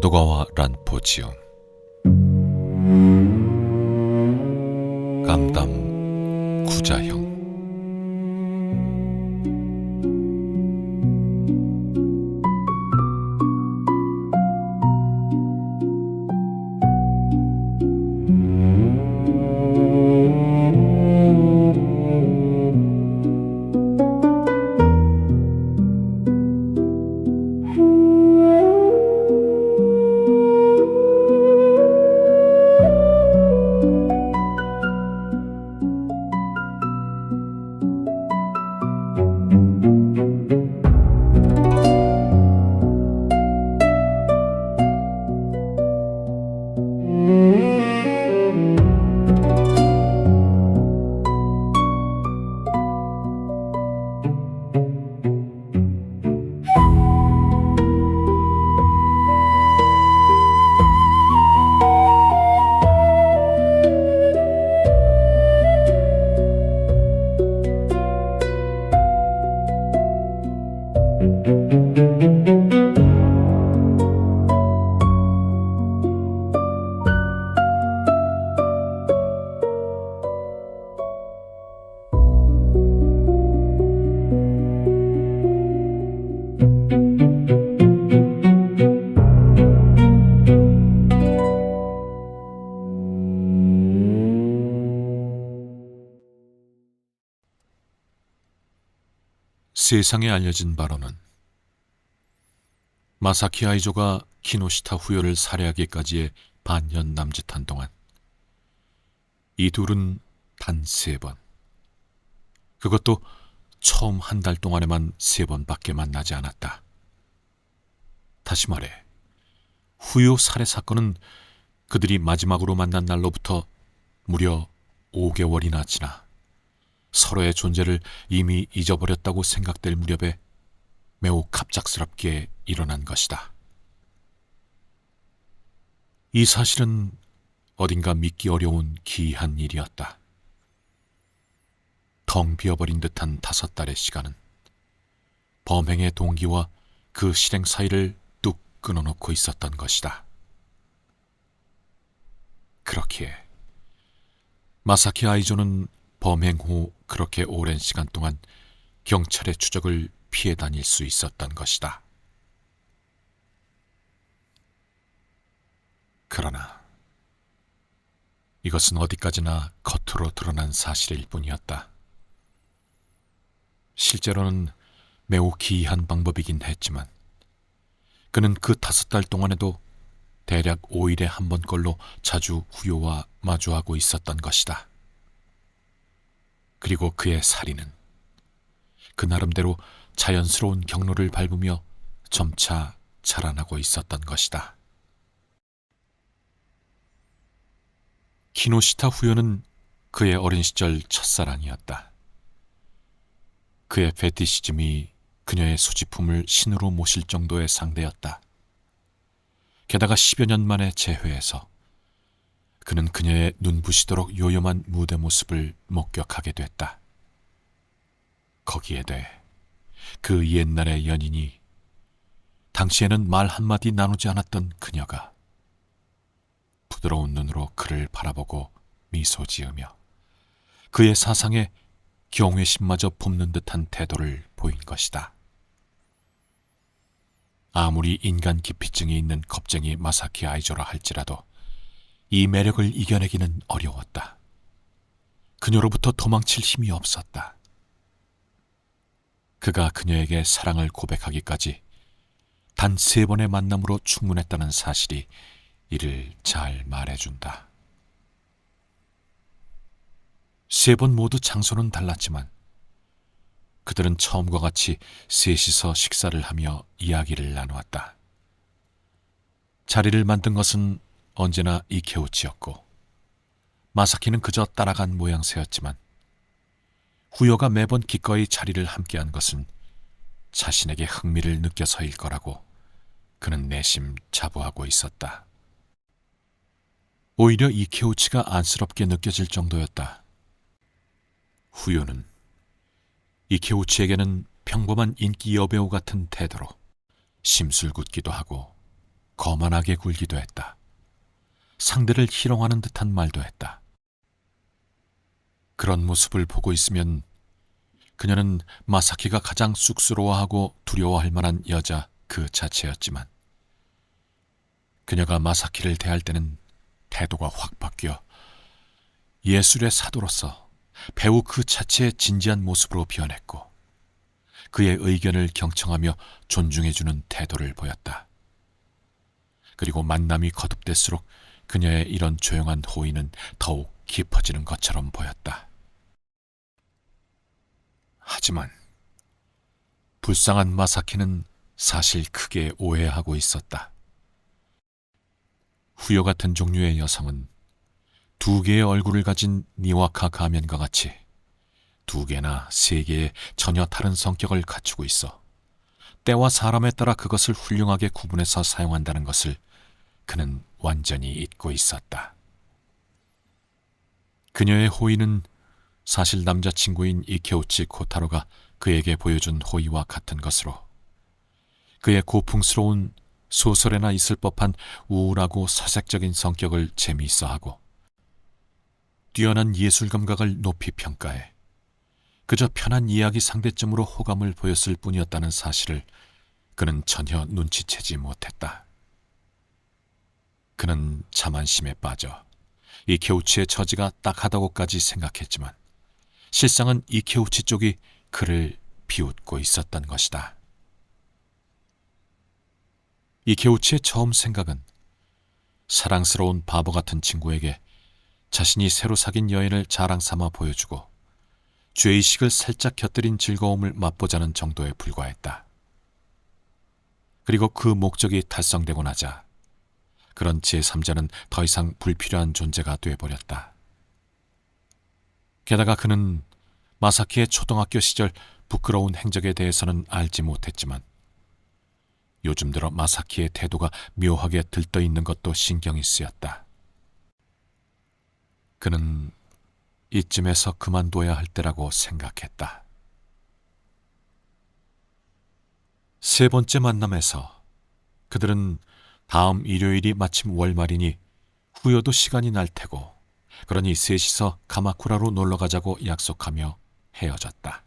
에도가와 란포지온 강담 구자형. 세상에 알려진 바로는 마사키 아이조가 키노시타 후요를 살해하기까지의 반년 남짓한 동안 이 둘은 단 3번, 그것도 처음 한 달 동안에만 3번밖에 만나지 않았다. 다시 말해 후요 살해 사건은 그들이 마지막으로 만난 날로부터 무려 5개월이나 지나 서로의 존재를 이미 잊어버렸다고 생각될 무렵에 매우 갑작스럽게 일어난 것이다. 이 사실은 어딘가 믿기 어려운 기이한 일이었다. 텅 비어버린 듯한 5달의 시간은 범행의 동기와 그 실행 사이를 뚝 끊어놓고 있었던 것이다. 그렇기에 마사키 아이조는 범행 후 그렇게 오랜 시간 동안 경찰의 추적을 피해 다닐 수 있었던 것이다. 그러나 이것은 어디까지나 겉으로 드러난 사실일 뿐이었다. 실제로는 매우 기이한 방법이긴 했지만 그는 그 5달 동안에도 대략 5일에 한 번꼴로 자주 후요와 마주하고 있었던 것이다. 그리고 그의 살인은 그 나름대로 자연스러운 경로를 밟으며 점차 자라나고 있었던 것이다. 키노시타 후요는 그의 어린 시절 첫사랑이었다. 그의 페티시즘이 그녀의 소지품을 신으로 모실 정도의 상대였다. 게다가 10여 년 만에 재회해서 그는 그녀의 눈부시도록 요염한 무대 모습을 목격하게 됐다. 거기에 대해 그 옛날의 연인이 당시에는 말 한마디 나누지 않았던 그녀가 부드러운 눈으로 그를 바라보고 미소 지으며 그의 사상에 경외심마저 붓는 듯한 태도를 보인 것이다. 아무리 인간 기피증이 있는 겁쟁이 마사키 아이조라 할지라도 이 매력을 이겨내기는 어려웠다. 그녀로부터 도망칠 힘이 없었다. 그가 그녀에게 사랑을 고백하기까지 단 3번의 만남으로 충분했다는 사실이 이를 잘 말해준다. 3번 모두 장소는 달랐지만 그들은 처음과 같이 셋이서 식사를 하며 이야기를 나누었다. 자리를 만든 것은 언제나 이케우치였고 마사키는 그저 따라간 모양새였지만 후요가 매번 기꺼이 자리를 함께한 것은 자신에게 흥미를 느껴서일 거라고 그는 내심 자부하고 있었다. 오히려 이케우치가 안쓰럽게 느껴질 정도였다. 후요는 이케우치에게는 평범한 인기 여배우 같은 태도로 심술궂기도 하고 거만하게 굴기도 했다. 상대를 희롱하는 듯한 말도 했다. 그런 모습을 보고 있으면 그녀는 마사키가 가장 쑥스러워하고 두려워할 만한 여자 그 자체였지만 그녀가 마사키를 대할 때는 태도가 확 바뀌어 예술의 사도로서 배우 그 자체의 진지한 모습으로 변했고 그의 의견을 경청하며 존중해주는 태도를 보였다. 그리고 만남이 거듭될수록 그녀의 이런 조용한 호의는 더욱 깊어지는 것처럼 보였다. 하지만 불쌍한 마사키는 사실 크게 오해하고 있었다. 후요 같은 종류의 여성은 두 개의 얼굴을 가진 니와카 가면과 같이 두 개나 세 개의 전혀 다른 성격을 갖추고 있어 때와 사람에 따라 그것을 훌륭하게 구분해서 사용한다는 것을 그는 완전히 잊고 있었다. 그녀의 호의는 사실 남자친구인 이케우치 코타로가 그에게 보여준 호의와 같은 것으로 그의 고풍스러운 소설에나 있을 법한 우울하고 사색적인 성격을 재미있어하고 뛰어난 예술 감각을 높이 평가해 그저 편한 이야기 상대점으로 호감을 보였을 뿐이었다는 사실을 그는 전혀 눈치채지 못했다. 그는 자만심에 빠져 이케우치의 처지가 딱하다고까지 생각했지만 실상은 이케우치 쪽이 그를 비웃고 있었던 것이다. 이케우치의 처음 생각은 사랑스러운 바보 같은 친구에게 자신이 새로 사귄 여인을 자랑 삼아 보여주고 죄의식을 살짝 곁들인 즐거움을 맛보자는 정도에 불과했다. 그리고 그 목적이 달성되고 나자 그런 제3자는 더 이상 불필요한 존재가 되어버렸다. 게다가 그는 마사키의 초등학교 시절 부끄러운 행적에 대해서는 알지 못했지만 요즘 들어 마사키의 태도가 묘하게 들떠있는 것도 신경이 쓰였다. 그는 이쯤에서 그만둬야 할 때라고 생각했다. 세 번째 만남에서 그들은 다음 일요일이 마침 월말이니 후여도 시간이 날 테고 그러니 셋이서 가마쿠라로 놀러가자고 약속하며 헤어졌다.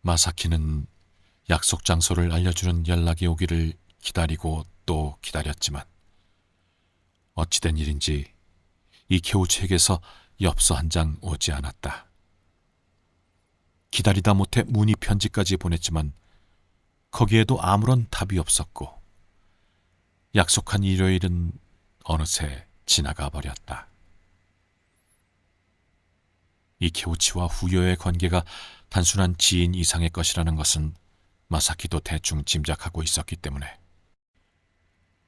마사키는 약속 장소를 알려주는 연락이 오기를 기다리고 또 기다렸지만 어찌된 일인지 이케우치에게서 엽서 한 장 오지 않았다. 기다리다 못해 문의 편지까지 보냈지만 거기에도 아무런 답이 없었고 약속한 일요일은 어느새 지나가 버렸다. 이케우치와 후요의 관계가 단순한 지인 이상의 것이라는 것은 마사키도 대충 짐작하고 있었기 때문에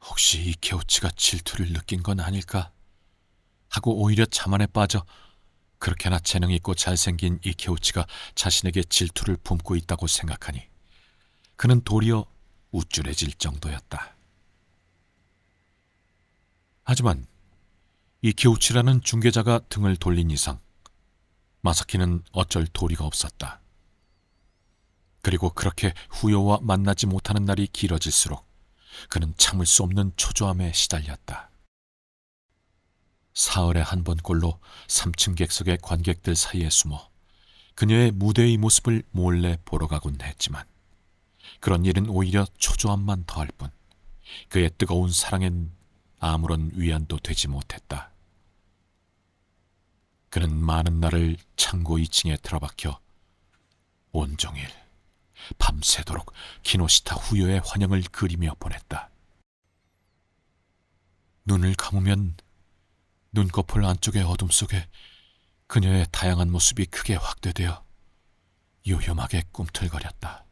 혹시 이케우치가 질투를 느낀 건 아닐까 하고 오히려 자만에 빠져 그렇게나 재능 있고 잘생긴 이케우치가 자신에게 질투를 품고 있다고 생각하니 그는 도리어 우쭐해질 정도였다. 하지만 이케우치라는 중개자가 등을 돌린 이상 마사키는 어쩔 도리가 없었다. 그리고 그렇게 후요와 만나지 못하는 날이 길어질수록 그는 참을 수 없는 초조함에 시달렸다. 사흘에 한 번꼴로 3층 객석의 관객들 사이에 숨어 그녀의 무대의 모습을 몰래 보러 가곤 했지만 그런 일은 오히려 초조함만 더할 뿐 그의 뜨거운 사랑엔 아무런 위안도 되지 못했다. 그는 많은 날을 창고 2층에 틀어박혀 온종일 밤새도록 키노시타 후요의 환영을 그리며 보냈다. 눈을 감으면 눈꺼풀 안쪽의 어둠 속에 그녀의 다양한 모습이 크게 확대되어 요염하게 꿈틀거렸다.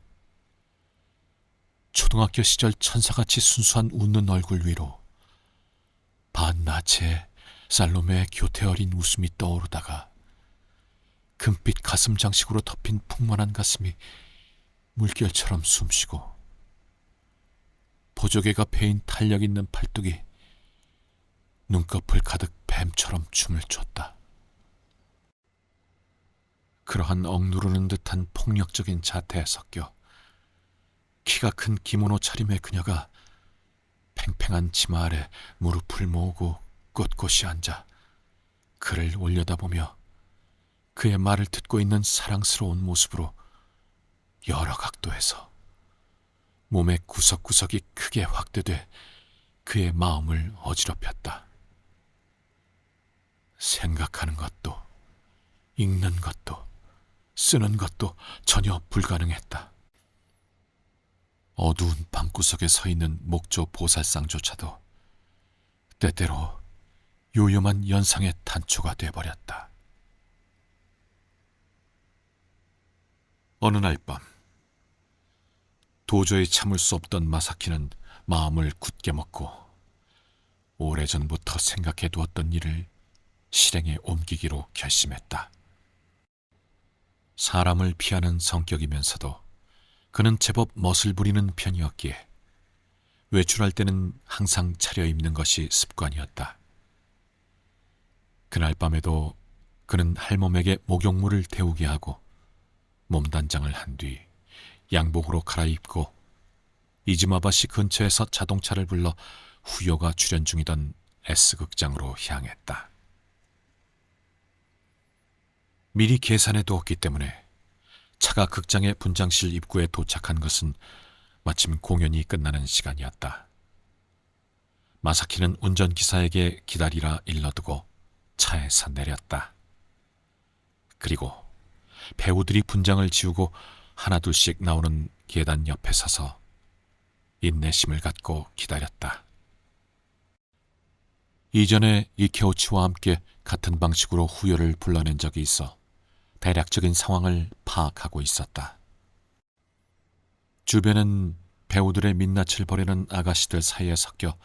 초등학교 시절 천사같이 순수한 웃는 얼굴 위로 반나체의 살로메의 교태 어린 웃음이 떠오르다가 금빛 가슴 장식으로 덮인 풍만한 가슴이 물결처럼 숨쉬고 보조개가 베인 탄력 있는 팔뚝이 눈꺼풀 가득 뱀처럼 춤을 췄다. 그러한 억누르는 듯한 폭력적인 자태에 섞여 키가 큰 기모노 차림의 그녀가 팽팽한 치마 아래 무릎을 모으고 꼿꼿이 앉아 그를 올려다보며 그의 말을 듣고 있는 사랑스러운 모습으로 여러 각도에서 몸의 구석구석이 크게 확대돼 그의 마음을 어지럽혔다. 생각하는 것도, 읽는 것도, 쓰는 것도 전혀 불가능했다. 어두운 방구석에 서 있는 목조 보살상조차도 때때로 요염한 연상의 단초가 돼버렸다. 어느 날 밤, 도저히 참을 수 없던 마사키는 마음을 굳게 먹고 오래전부터 생각해두었던 일을 실행에 옮기기로 결심했다. 사람을 피하는 성격이면서도 그는 제법 멋을 부리는 편이었기에 외출할 때는 항상 차려입는 것이 습관이었다. 그날 밤에도 그는 할멈에게 목욕물을 데우게 하고 몸단장을 한 뒤 양복으로 갈아입고 이즈마바시 근처에서 자동차를 불러 후요가 출연 중이던 S극장으로 향했다. 미리 계산해 두었기 때문에 차가 극장의 분장실 입구에 도착한 것은 마침 공연이 끝나는 시간이었다. 마사키는 운전기사에게 기다리라 일러두고 차에서 내렸다. 그리고 배우들이 분장을 지우고 하나둘씩 나오는 계단 옆에 서서 인내심을 갖고 기다렸다. 이전에 이케오치와 함께 같은 방식으로 후요를 불러낸 적이 있어 대략적인 상황을 파악하고 있었다. 주변은 배우들의 민낯을 버리는 아가씨들 사이에 섞여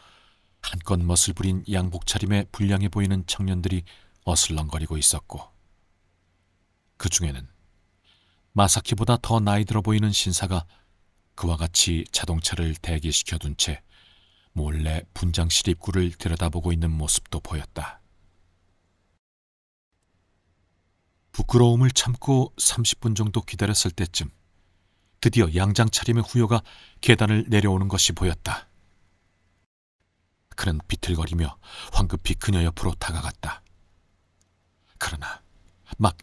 한껏 멋을 부린 양복 차림에 불량해 보이는 청년들이 어슬렁거리고 있었고, 그 중에는 마사키보다 더 나이 들어 보이는 신사가 그와 같이 자동차를 대기시켜둔 채 몰래 분장실 입구를 들여다보고 있는 모습도 보였다. 부끄러움을 참고 30분 정도 기다렸을 때쯤 드디어 양장 차림의 후요가 계단을 내려오는 것이 보였다. 그는 비틀거리며 황급히 그녀 옆으로 다가갔다. 그러나 막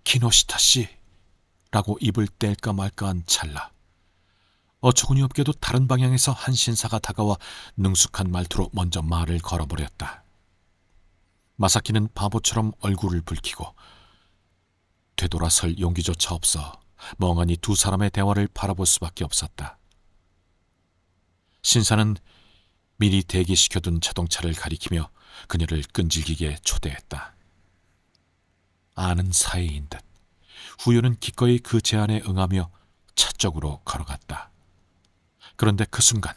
키노시타 씨라고 입을 뗄까 말까한 찰나 어처구니 없게도 다른 방향에서 한 신사가 다가와 능숙한 말투로 먼저 말을 걸어버렸다. 마사키는 바보처럼 얼굴을 붉히고 되돌아설 용기조차 없어 멍하니 두 사람의 대화를 바라볼 수밖에 없었다. 신사는 미리 대기시켜둔 자동차를 가리키며 그녀를 끈질기게 초대했다. 아는 사이인 듯 후요는 기꺼이 그 제안에 응하며 차 쪽으로 걸어갔다. 그런데 그 순간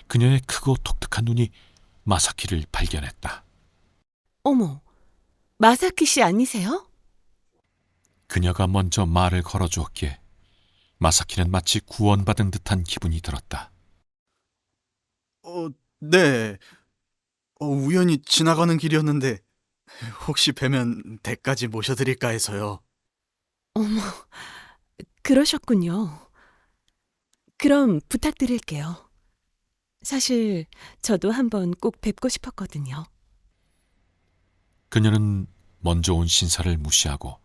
그녀의 크고 독특한 눈이 마사키를 발견했다. 어머, 마사키 씨 아니세요? 그녀가 먼저 말을 걸어주었기에 마사키는 마치 구원받은 듯한 기분이 들었다. 네. 우연히 지나가는 길이었는데 혹시 뵈면 댁까지 모셔드릴까 해서요. 어머, 그러셨군요. 그럼 부탁드릴게요. 사실 저도 한번 꼭 뵙고 싶었거든요. 그녀는 먼저 온 신사를 무시하고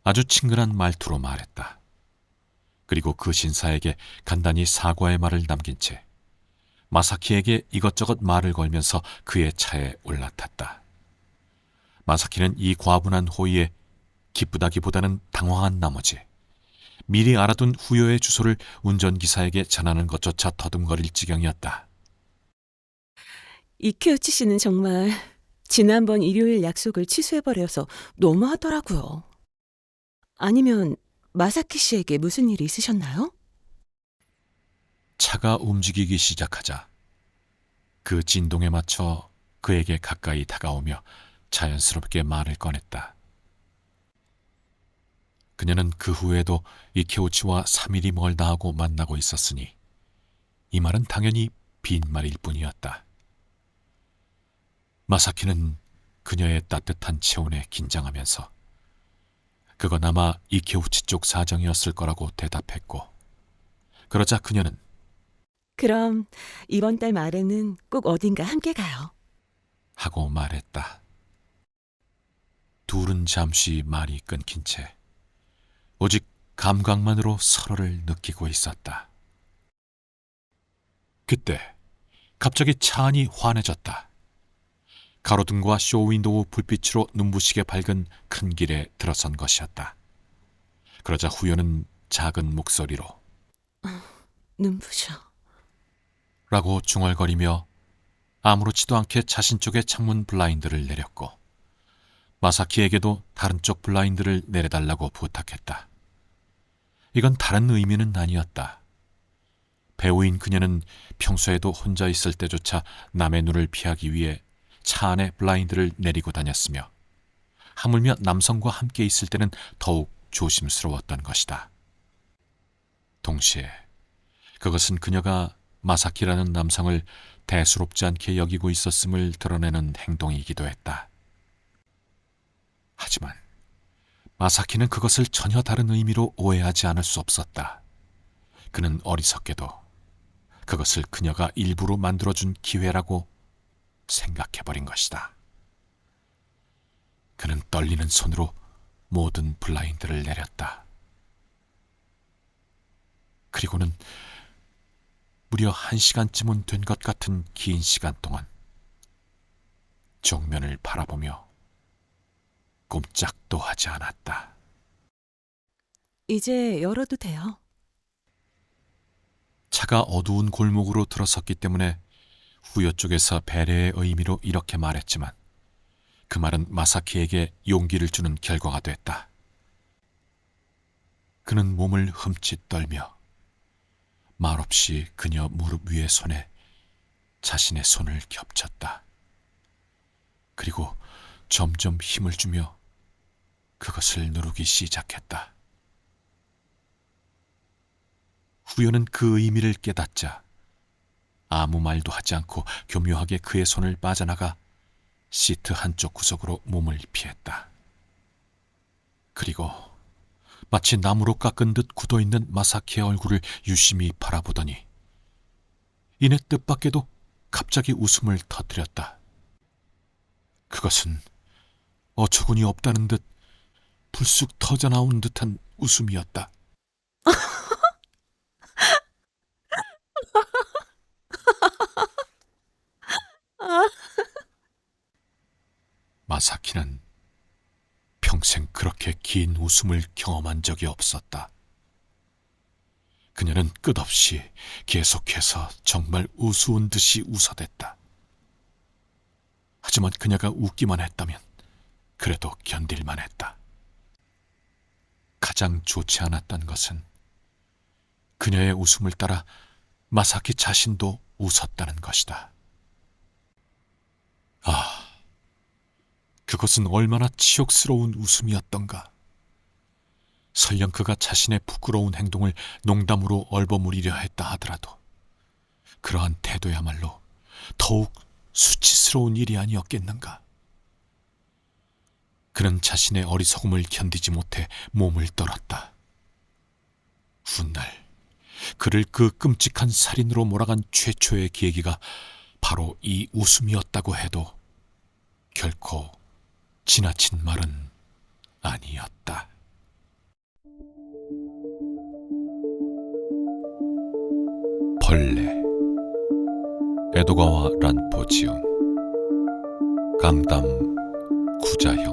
아주 친근한 말투로 말했다. 그리고 그 신사에게 간단히 사과의 말을 남긴 채 마사키에게 이것저것 말을 걸면서 그의 차에 올라탔다. 마사키는 이 과분한 호의에 기쁘다기보다는 당황한 나머지 미리 알아둔 후요의 주소를 운전기사에게 전하는 것조차 더듬거릴 지경이었다. 이케우치 씨는 정말 지난번 일요일 약속을 취소해버려서 너무하더라고요. 아니면 마사키 씨에게 무슨 일이 있으셨나요? 차가 움직이기 시작하자 그 진동에 맞춰 그에게 가까이 다가오며 자연스럽게 말을 꺼냈다. 그녀는 그 후에도 이케오치와 3일이 멀다 하고 만나고 있었으니 이 말은 당연히 빈말일 뿐이었다. 마사키는 그녀의 따뜻한 체온에 긴장하면서 그건 아마 이케우치 쪽 사정이었을 거라고 대답했고, 그러자 그녀는 그럼 이번 달 말에는 꼭 어딘가 함께 가요. 하고 말했다. 둘은 잠시 말이 끊긴 채 오직 감각만으로 서로를 느끼고 있었다. 그때 갑자기 차 안이 환해졌다. 가로등과 쇼윈도우 불빛으로 눈부시게 밝은 큰 길에 들어선 것이었다. 그러자 후연은 작은 목소리로 눈부셔. 라고 중얼거리며 아무렇지도 않게 자신 쪽의 창문 블라인드를 내렸고 마사키에게도 다른 쪽 블라인드를 내려달라고 부탁했다. 이건 다른 의미는 아니었다. 배우인 그녀는 평소에도 혼자 있을 때조차 남의 눈을 피하기 위해 차 안에 블라인드를 내리고 다녔으며 하물며 남성과 함께 있을 때는 더욱 조심스러웠던 것이다. 동시에 그것은 그녀가 마사키라는 남성을 대수롭지 않게 여기고 있었음을 드러내는 행동이기도 했다. 하지만 마사키는 그것을 전혀 다른 의미로 오해하지 않을 수 없었다. 그는 어리석게도 그것을 그녀가 일부러 만들어준 기회라고 생각해버린 것이다. 그는 떨리는 손으로 모든 블라인드를 내렸다. 그리고는 무려 1시간쯤은 된 것 같은 긴 시간 동안 정면을 바라보며 꼼짝도 하지 않았다. 이제 열어도 돼요. 차가 어두운 골목으로 들어섰기 때문에 후여 쪽에서 배려의 의미로 이렇게 말했지만 그 말은 마사키에게 용기를 주는 결과가 됐다. 그는 몸을 흠칫 떨며 말없이 그녀 무릎 위의 손에 자신의 손을 겹쳤다. 그리고 점점 힘을 주며 그것을 누르기 시작했다. 후연은 그 의미를 깨닫자 아무 말도 하지 않고 교묘하게 그의 손을 빠져나가 시트 한쪽 구석으로 몸을 피했다. 그리고 마치 나무로 깎은 듯 굳어있는 마사키의 얼굴을 유심히 바라보더니 이내 뜻밖에도 갑자기 웃음을 터뜨렸다. 그것은 어처구니 없다는 듯 불쑥 터져나온 듯한 웃음이었다. 마사키는 평생 그렇게 긴 웃음을 경험한 적이 없었다. 그녀는 끝없이 계속해서 정말 우스운 듯이 웃어댔다. 하지만 그녀가 웃기만 했다면 그래도 견딜만 했다. 가장 좋지 않았던 것은 그녀의 웃음을 따라 마사키 자신도 웃었다는 것이다. 아, 그것은 얼마나 치욕스러운 웃음이었던가. 설령 그가 자신의 부끄러운 행동을 농담으로 얼버무리려 했다 하더라도 그러한 태도야말로 더욱 수치스러운 일이 아니었겠는가. 그는 자신의 어리석음을 견디지 못해 몸을 떨었다. 훗날 그를 그 끔찍한 살인으로 몰아간 최초의 계기가 바로 이 웃음이었다고 해도 결코 지나친 말은 아니었다. 벌레 에도가와 란포 지음 강담 구자형